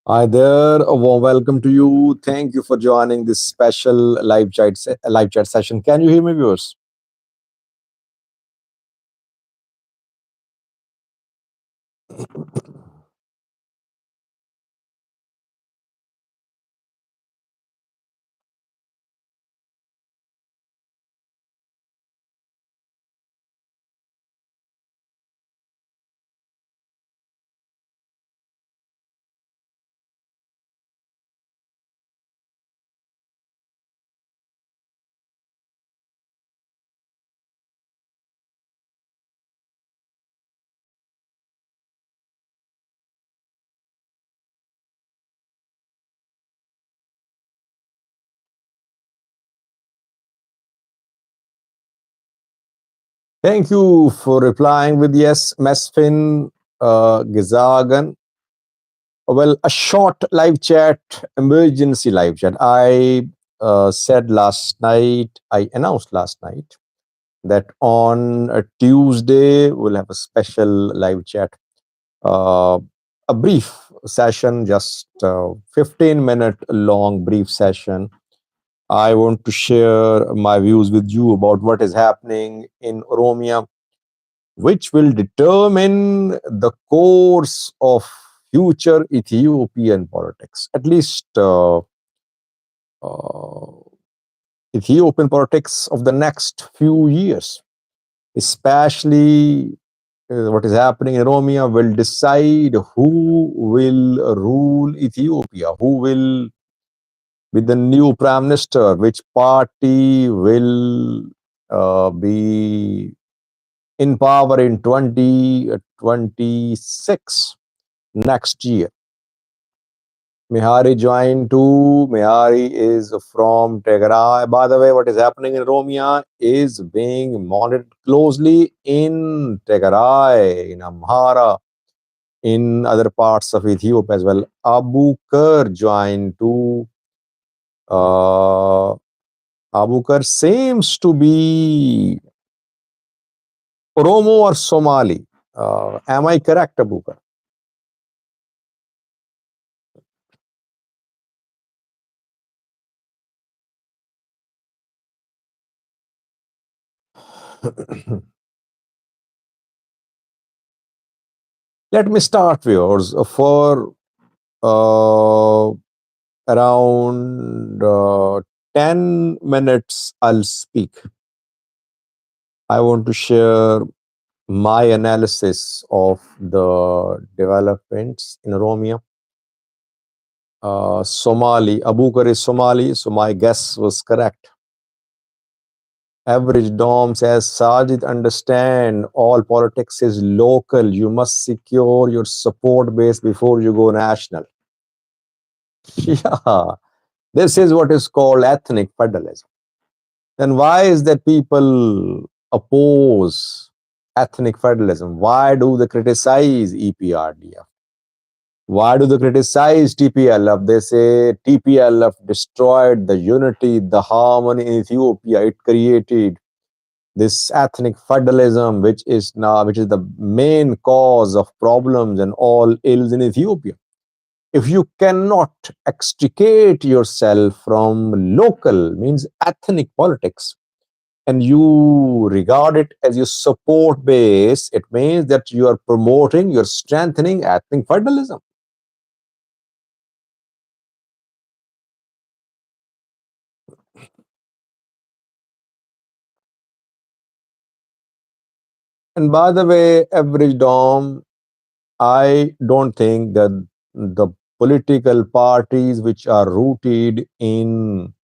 Hi there, a warm welcome to you. Thank you for joining this special live chat session. Can you hear me, viewers? Thank you for replying with yes, Mesfin Gizagan. Well, a short live chat, emergency live chat. I said last night, I announced last night that on a Tuesday we'll have a special live chat, uh, a brief session, just 15-minute long brief session. I want to share my views with you about what is happening in Oromia, which will determine the course of future Ethiopian politics, at least uh, Ethiopian politics of the next few years, especially what is happening in Oromia will decide who will rule Ethiopia, who will be the new prime minister, which party will be in power in 2026 next year. Mihari joined too. Mihari is from Tigray. By the way, what is happening in Oromia is being monitored closely in Tigray, in Amhara, in other parts of Ethiopia as well. Abu Kar joined too. Abu Kar seems to be Oromo or Somali. Am I correct, Abu Kar? Let me start, viewers. For uh, around 10 minutes, I'll speak. I want to share my analysis of the developments in Oromia. Somali, Abu Kar is Somali, so my guess was correct. Average Dom says, Sajid, understand all politics is local. You must secure your support base before you go national. Yeah, this is what is called ethnic federalism. Then why is that people oppose ethnic federalism? Why do they criticize EPRDF? Why do they criticize TPLF? They say TPLF destroyed the unity, the harmony in Ethiopia. It created this ethnic federalism, which is the main cause of problems and all ills in Ethiopia. If you cannot extricate yourself from local, means ethnic politics, and you regard it as your support base, it means that you are promoting, you're strengthening ethnic federalism. And by the way, average Dom, I don't think that the political parties which are rooted in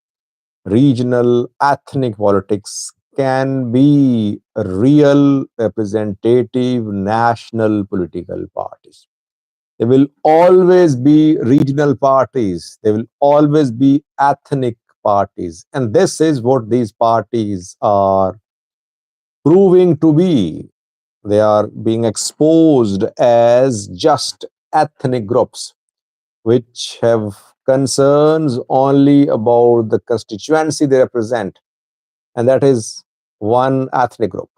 regional ethnic politics can be real representative national political parties. There will always be regional parties, there will always be ethnic parties. And this is what these parties are proving to be. They are being exposed as just ethnic groups which have concerns only about the constituency they represent, and that is one ethnic group.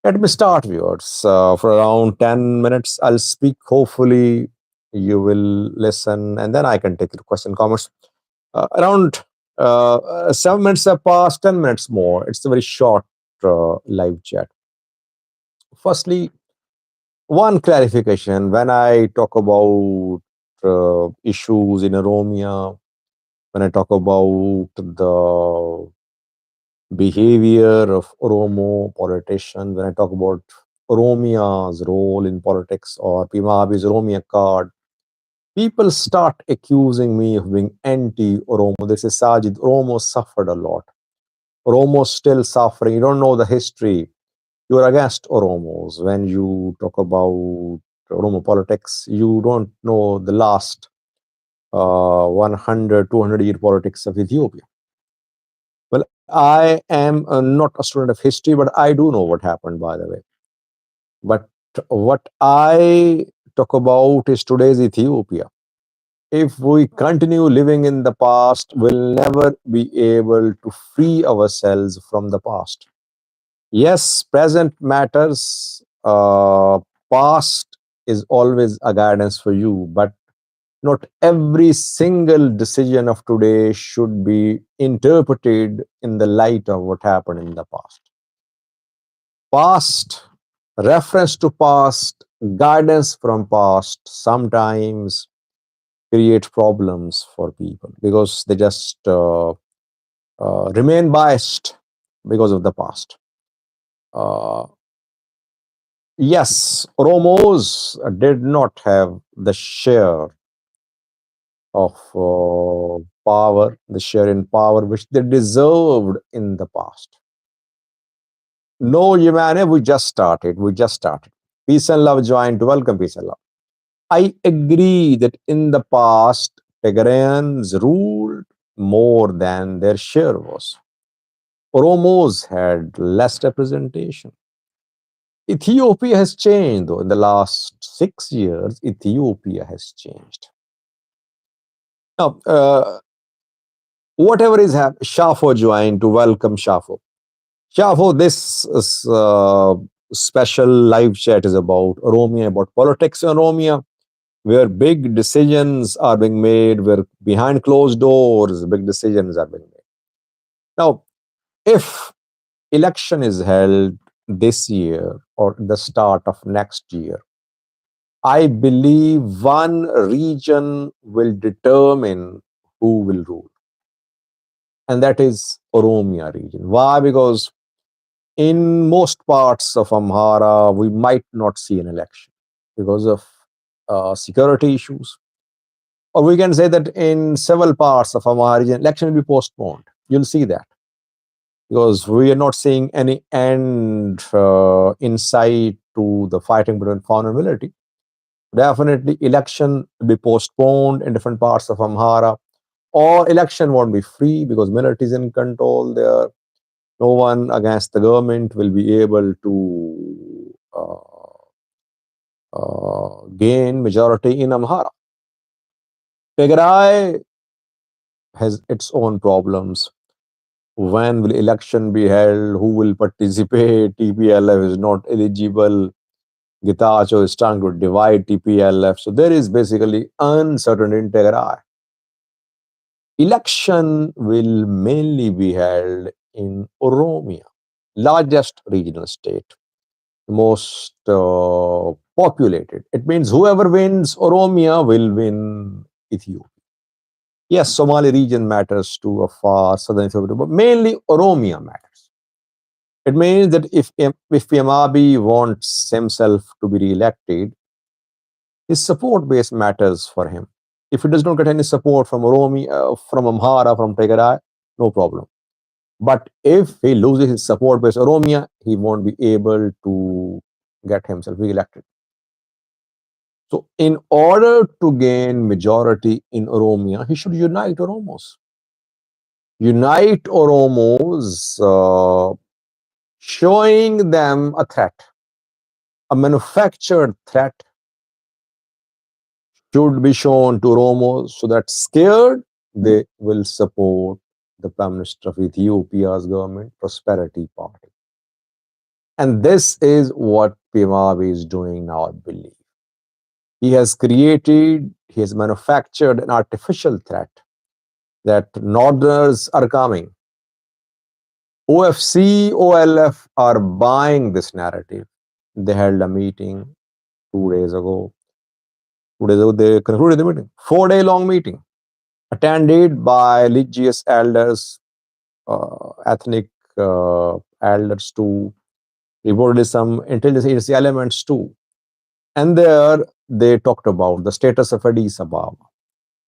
Let me start, viewers. For around 10 minutes, I'll speak. Hopefully, you will listen, and then I can take your question, comments. Around 7 minutes have passed, 10 minutes more. It's a very short live chat. Firstly, one clarification when I talk about issues in Oromia, when I talk about the behavior of Oromo politicians, when I talk about Oromia's role in politics or Pimabi's Oromia card, people start accusing me of being anti-Oromo. They say, Sajid, Oromo suffered a lot. Oromo's still suffering. You don't know the history. You're against Oromos. When you talk about Oromo politics, you don't know the last 100, 200-year politics of Ethiopia. Well, I am not a student of history, but I do know what happened, by the way. But what I talk about is today's Ethiopia. If we continue living in the past, we'll never be able to free ourselves from the past. Yes, present matters. Past is always a guidance for you, but not every single decision of today should be interpreted in the light of what happened in the past. Past, reference to past, guidance from past sometimes create problems for people because they just remain biased because of the past. Uh, yes, Oromos did not have the share of power, the share in power which they deserved in the past. No, Yemane, we just started. We just started. Peace and love joined. Welcome, peace and love. I agree that in the past, Tigrayans ruled more than their share was. Oromos had less representation. Ethiopia has changed, though. In the last 6 years, Ethiopia has changed. Now, whatever is happening, Shafo joined to welcome Shafo. Shafo, this special live chat is about Oromia, about politics in Oromia, where big decisions are being made, where behind closed doors, big decisions are being made. Now, if election is held this year or the start of next year, I believe one region will determine who will rule, and that is Oromia region. Why? Because in most parts of Amhara, we might not see an election because of security issues. Or we can say that in several parts of Amhara region, election will be postponed. You'll see that. because we are not seeing any end in sight to the fighting between foreign and military. Definitely, election will be postponed in different parts of Amhara, or election won't be free because military is in control there. No one against the government will be able to gain majority in Amhara. Tigray has its own problems. When will election be held? Who will participate? TPLF is not eligible. Getachew is trying to divide TPLF. So there is basically uncertainty in Tigray. Election will mainly be held in Oromia, largest regional state, most populated. It means whoever wins Oromia will win Ethiopia. Yes, Somali region matters to a far southern Ethiopia, but mainly Oromia matters. It means that if Abiy wants himself to be re-elected, his support base matters for him. If he does not get any support from Oromia, from Amhara, from Tigray, no problem. But if he loses his support base Oromia, he won't be able to get himself re-elected. So in order to gain majority in Oromia, he should unite Oromos. Unite Oromos, showing them a threat, a manufactured threat should be shown to Oromos so that scared they will support the Prime Minister of Ethiopia's government, Prosperity Party. And this is what Pimavi is doing now, I believe. He has manufactured an artificial threat that Northerners are coming. OFC, OLF are buying this narrative. They held a meeting 2 days ago. 2 days ago, they concluded the meeting. 4-day long meeting, attended by religious elders, ethnic elders too, reportedly some intelligence agency elements too. And there they talked about the status of Addis Ababa.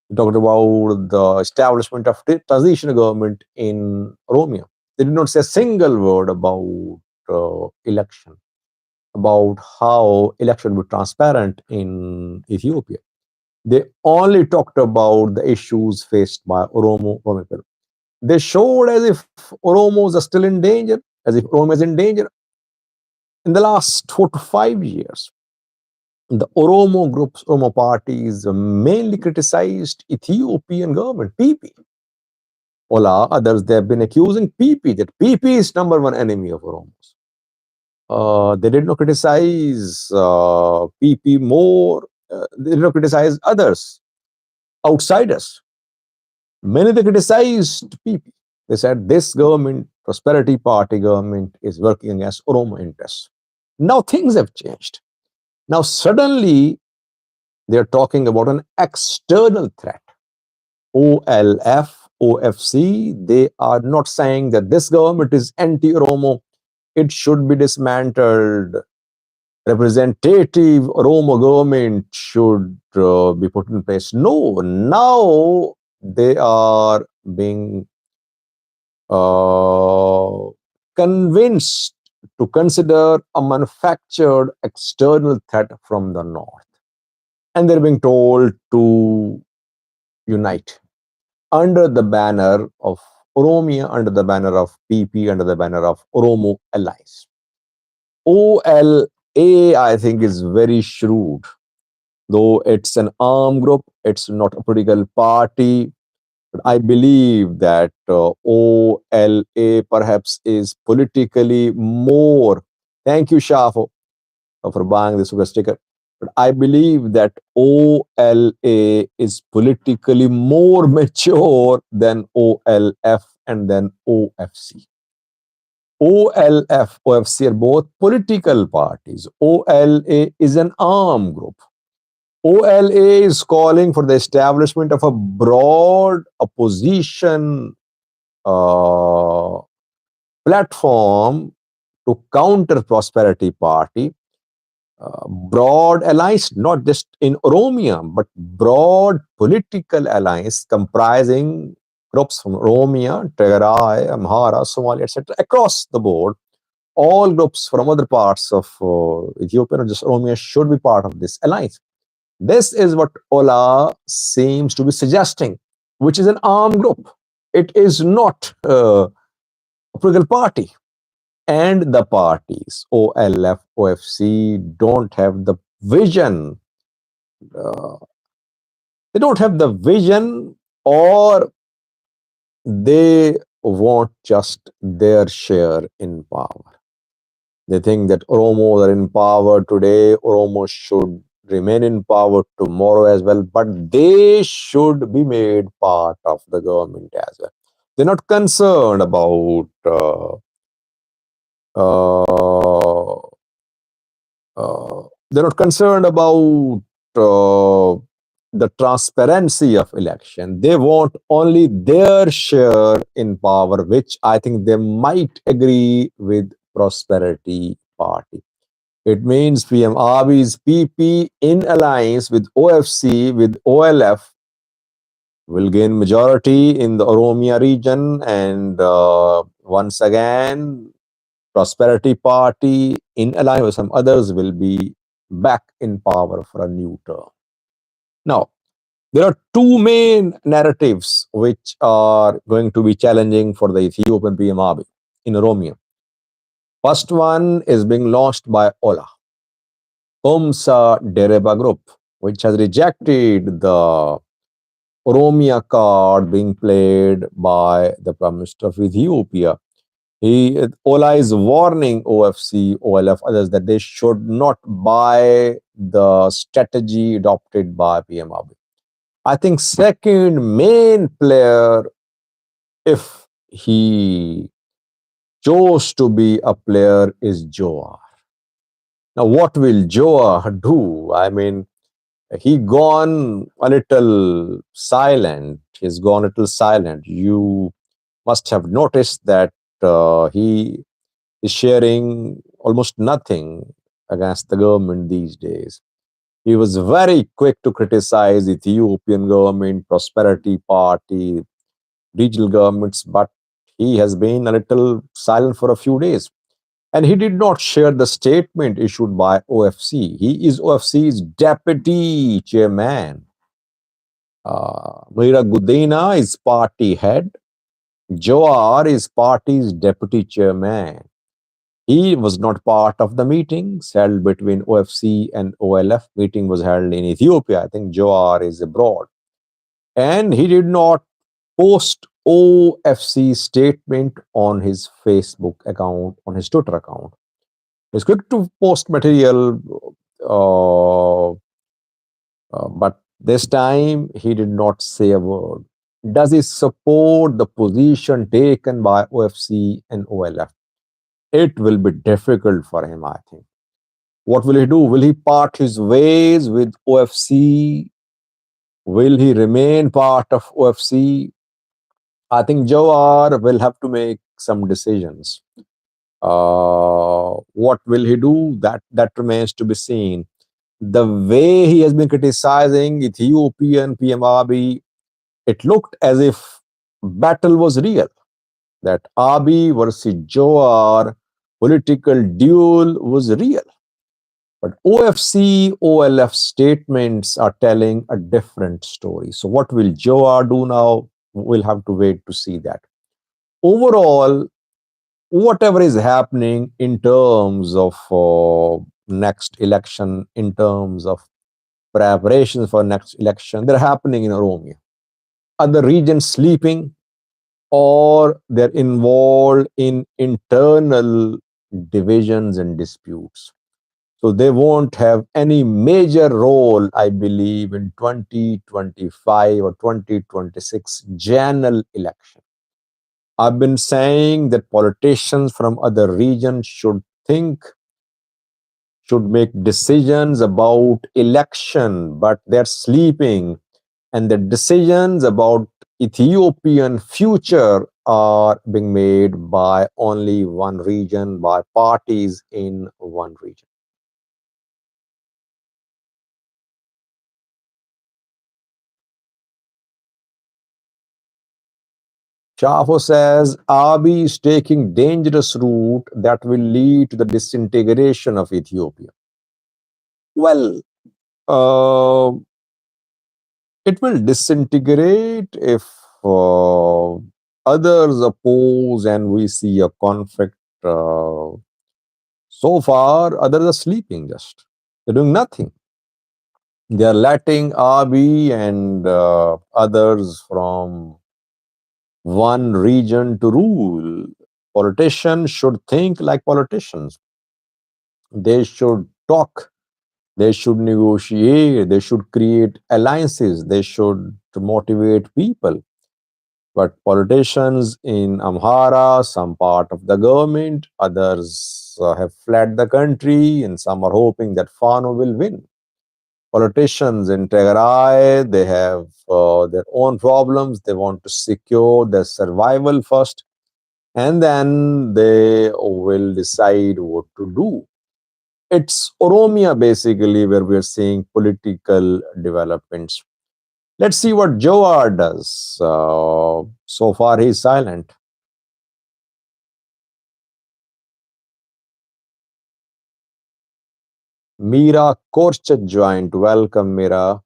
They talked about the establishment of transitional government in Oromia. They did not say a single word about election, about how election would be transparent in Ethiopia. They only talked about the issues faced by Oromo people. They showed as if Oromos are still in danger, as if Oromo is in danger. In the last 4 to 5 years, the Oromo groups, Oromo parties mainly criticized Ethiopian government, PP. Ola, others, they have been accusing PP, that PP is number one enemy of Oromos. They did not criticize PP more, they did not criticize others, outsiders. Many they criticized PP. They said this government, Prosperity Party government, is working against Oromo interests. Now things have changed. Now suddenly they're talking about an external threat. OLF, OFC, they are not saying that this government is anti-Oromo, it should be dismantled. Representative Oromo government should be put in place. No, now they are being convinced to consider a manufactured external threat from the north. And they're being told to unite under the banner of Oromia, under the banner of PP, under the banner of Oromo Allies. OLA, I think, is very shrewd. Though it's an armed group, it's not a political party. But I believe that OLA perhaps is politically more. Thank you, Shafo, for buying this super sticker. But I believe that OLA is politically more mature than OLF and then OFC. OLF, OFC are both political parties. OLA is an armed group. OLA is calling for the establishment of a broad opposition platform to counter Prosperity Party. Broad alliance, not just in Oromia, but broad political alliance comprising groups from Oromia, Tigray, Amhara, Somalia, etc., across the board. All groups from other parts of Ethiopia, not just Oromia, should be part of this alliance. This is what Ola seems to be suggesting, which is an armed group. It is not a political party. And the parties, OLF, OFC, don't have the vision. Uh, they don't have the vision, or they want just their share in power. They think that Oromos are in power today, Oromos should remain in power tomorrow as well, but they should be made part of the government as well. They're not concerned about uh, they're not concerned about uh, the transparency of election. They want only their share in power, which I think they might agree with Prosperity Party. It means PM Abiy's PP in alliance with OFC, with OLF, will gain majority in the Oromia region, and once again, Prosperity Party in alliance with some others will be back in power for a new term. Now, there are two main narratives which are going to be challenging for the Ethiopian PM Abiy in Oromia. First one is being launched by Ola, Omsa Dereba Group, which has rejected the Oromia card being played by the Prime Minister of Ethiopia. Ola is warning OFC, OLF, others that they should not buy the strategy adopted by PM Abiy. I think second main player, if he chose to be a player, is Jawar. Now, what will Jawar do? I mean, he gone a little silent. He's gone a little silent. You must have noticed that he is sharing almost nothing against the government these days. He was very quick to criticize Ethiopian government, Prosperity Party, regional governments, but he has been a little silent for a few days. And he did not share the statement issued by OFC. He is OFC's deputy chairman. Mira Gudina is party head. Jawar is party's deputy chairman. He was not part of the meetings held between OFC and OLF. Meeting was held in Ethiopia. I think Jawar is abroad. And he did not post OFC statement on his Facebook account, on his Twitter account. He's quick to post material, but this time he did not say a word. Does he support the position taken by OFC and OLF? It will be difficult for him, I think. What will he do? Will he part his ways with OFC? Will he remain part of OFC? I think Jawar will have to make some decisions. What will he do? That remains to be seen. The way he has been criticizing Ethiopian PM Abiy, it looked as if battle was real. That Abiy versus Jawar political duel was real. But OFC, OLF statements are telling a different story. So, what will Jawar do now? We'll have to wait to see that. Overall, whatever is happening in terms of next election, in terms of preparations for next election, they're happening in Oromia. Other regions sleeping, or they're involved in internal divisions and disputes. So they won't have any major role, I believe, in 2025 or 2026 general election. I've been saying that politicians from other regions should make decisions about election, but they're sleeping. And the decisions about Ethiopian future are being made by only one region, by parties in one region. Chafo says Abiy is taking dangerous route that will lead to the disintegration of Ethiopia. Well, uh, it will disintegrate if others oppose and we see a conflict. So far, others are sleeping just. They're doing nothing. They are letting Abiy and others from one region to rule. Politicians should think like politicians. They should talk. They should negotiate. They should create alliances. They should motivate people. But politicians in Amhara, some part of the government, others have fled the country, and some are hoping that Fano will win. Politicians in Tigray, they have their own problems. They want to secure their survival first, and then they will decide what to do. It's Oromia basically where we're seeing political developments. Let's see what Jawar does. So far, he's silent. Mira Korchet joined. Welcome, Mira.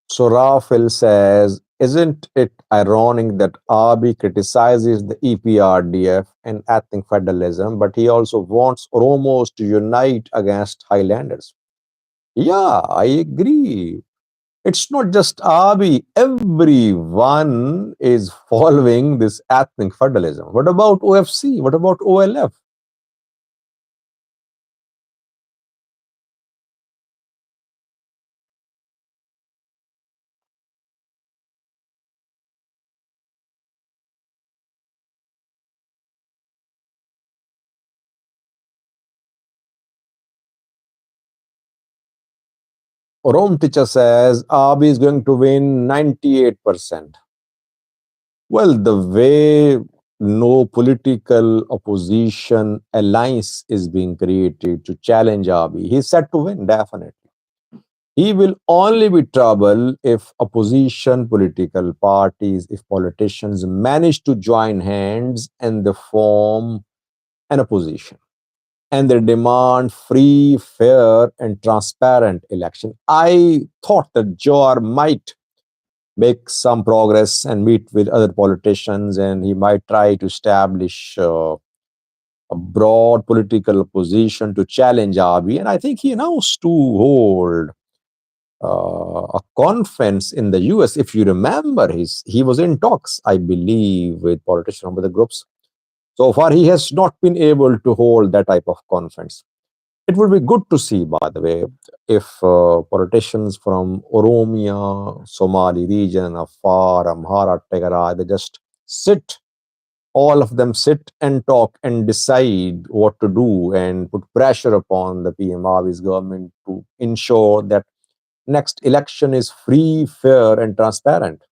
So Rafael says, isn't it ironic that Abiy criticizes the EPRDF and ethnic federalism, but he also wants Oromos to unite against Highlanders? Yeah, I agree. It's not just Abiy. Everyone is following this ethnic federalism. What about OFC? What about OLF? Rom teacher says Abiy is going to win 98%. Well, the way no political opposition alliance is being created to challenge Abiy, he's set to win, definitely. He will only be trouble if opposition political parties, if politicians manage to join hands and they form an opposition and they demand free, fair, and transparent election. I thought that Jawar might make some progress and meet with other politicians, and he might try to establish a broad political opposition to challenge Abiy. And I think he announced to hold a conference in the US. If you remember, he was in talks, I believe, with politicians from other groups. So far, he has not been able to hold that type of conference. It would be good to see, by the way, if politicians from Oromia, Somali region, Afar, Amhara, Tigray, they just sit, all of them sit and talk and decide what to do and put pressure upon the PM Abiy's government to ensure that next election is free, fair, and transparent.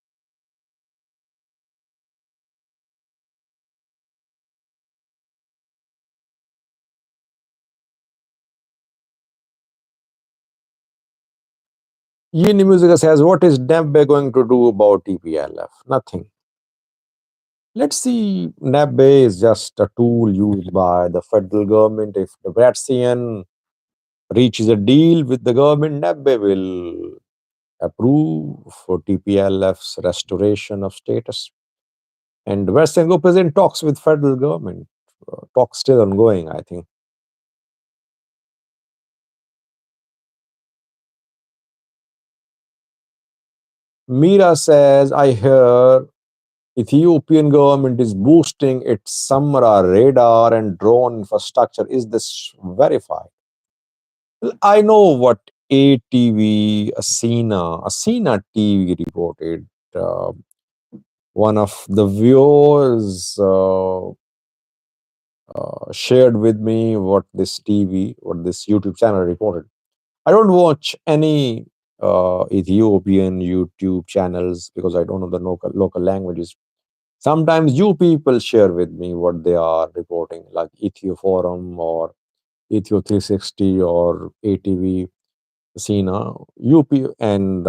Yeni Musica says, what is Dembe going to do about TPLF? Nothing. Let's see, NABE is just a tool used by the federal government. If the Bratzian reaches a deal with the government, NABE will approve for TPLF's restoration of status. And the Western group is in talks with federal government. Talks still ongoing, I think. Mira says, I hear Ethiopian government is boosting its Samra radar and drone infrastructure. Is this verified? Well, I know what ATV, Asina TV reported. Uh, One of the viewers shared with me what this YouTube channel reported. I don't watch any Ethiopian YouTube channels because I don't know the local languages. Sometimes you people share with me what they are reporting, like Ethio Forum or Ethio 360 or ATV, Sina, UP, and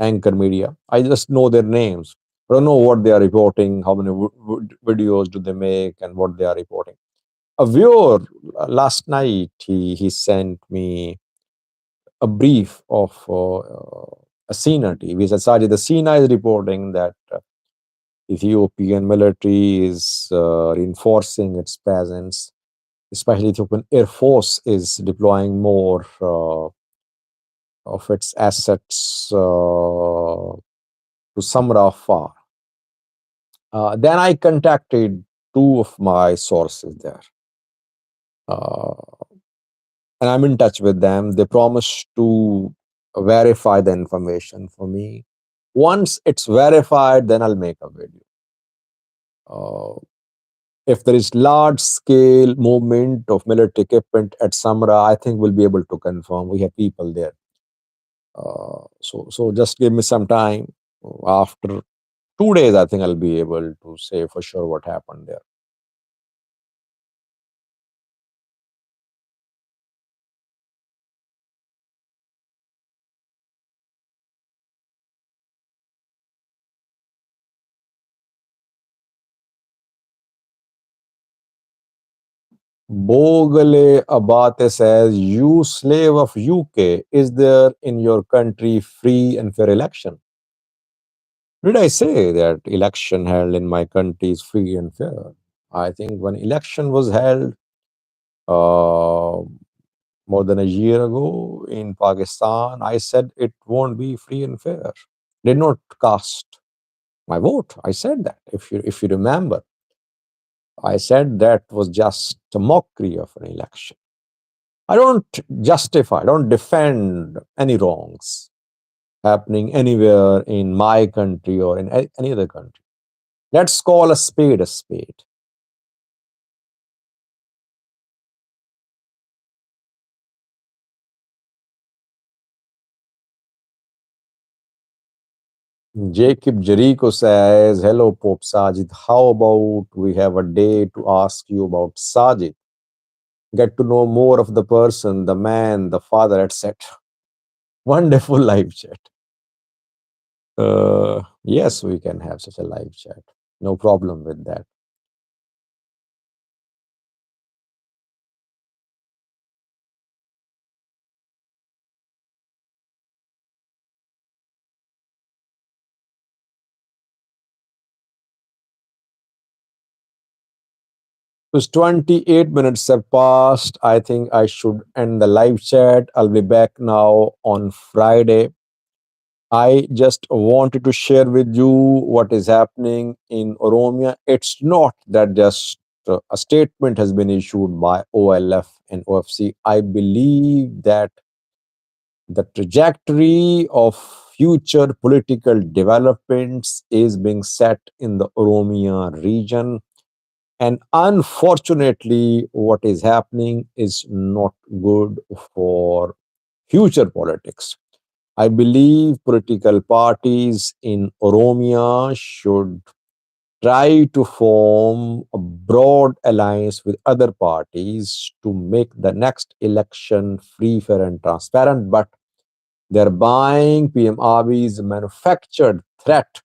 Anchor Media. I just know their names. I don't know what they are reporting, how many videos do they make, and what they are reporting. A viewer last night, he sent me a brief of a Sina TV. He said, Sajid, the Sina is reporting that Ethiopian military is reinforcing its presence, especially Ethiopian Air Force is deploying more of its assets to Samra Far. Then I contacted two of my sources there. Uh, and I'm in touch with them. They promised to verify the information for me. Once it's verified, then I'll make a video. Uh, if there is large scale movement of military equipment at Samra, I think we'll be able to confirm. We have people there. So just give me some time. After 2 days, I think I'll be able to say for sure what happened there. Bogale Abate says, you slave of UK, is there in your country free and fair election? Did I say that election held in my country is free and fair? I think when election was held uh, more than a year ago in Pakistan, I said it won't be free and fair. Did not cast my vote. I said that. If you remember, I said that was just a mockery of an election. I don't justify, I don't defend any wrongs happening anywhere in my country or in any other country. Let's call a spade a spade. Jacob Jericho says, hello, Pope Sajid. How about we have a day to ask you about Sajid? Get to know more of the person, the man, the father, etc. Wonderful live chat. Yes, we can have such a live chat. No problem with that. Because 28 minutes have passed, I think I should end the live chat. I'll be back now on Friday. I just wanted to share with you what is happening in Oromia. It's not that just a statement has been issued by OLF and OFC. I believe that the trajectory of future political developments is being set in the Oromia region. And unfortunately, what is happening is not good for future politics. I believe political parties in Oromia should try to form a broad alliance with other parties to make the next election free, fair, and transparent. But they're buying PM Abiy's manufactured threat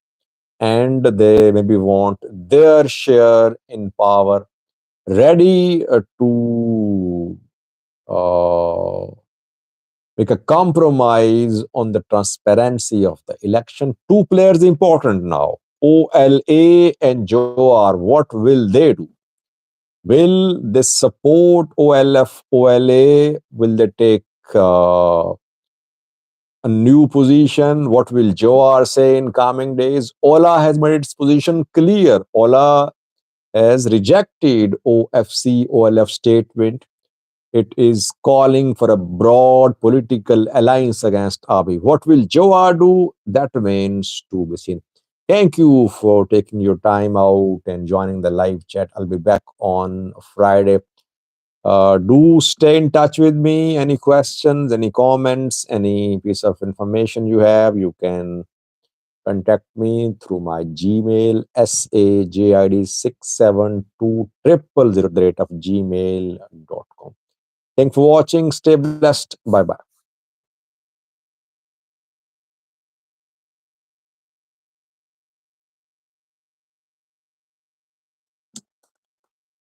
and they maybe want their share in power, ready to uh, make a compromise on the transparency of the election. Two players important now, OLA and Jawar. What will they do? Will they support OLF, OLA? Will they take a new position? What will Jawar say in coming days? Ola has made its position clear. Ola has rejected OFC, OLF statement. It is calling for a broad political alliance against Abiy. What will Jawar do? That remains to be seen. Thank you for taking your time out and joining the live chat. I'll be back on Friday. Do stay in touch with me. Any questions, any comments, any piece of information you have, you can contact me through my Gmail, sajid67200 at the rate of gmail.com. Thanks for watching. Stay blessed. Bye bye.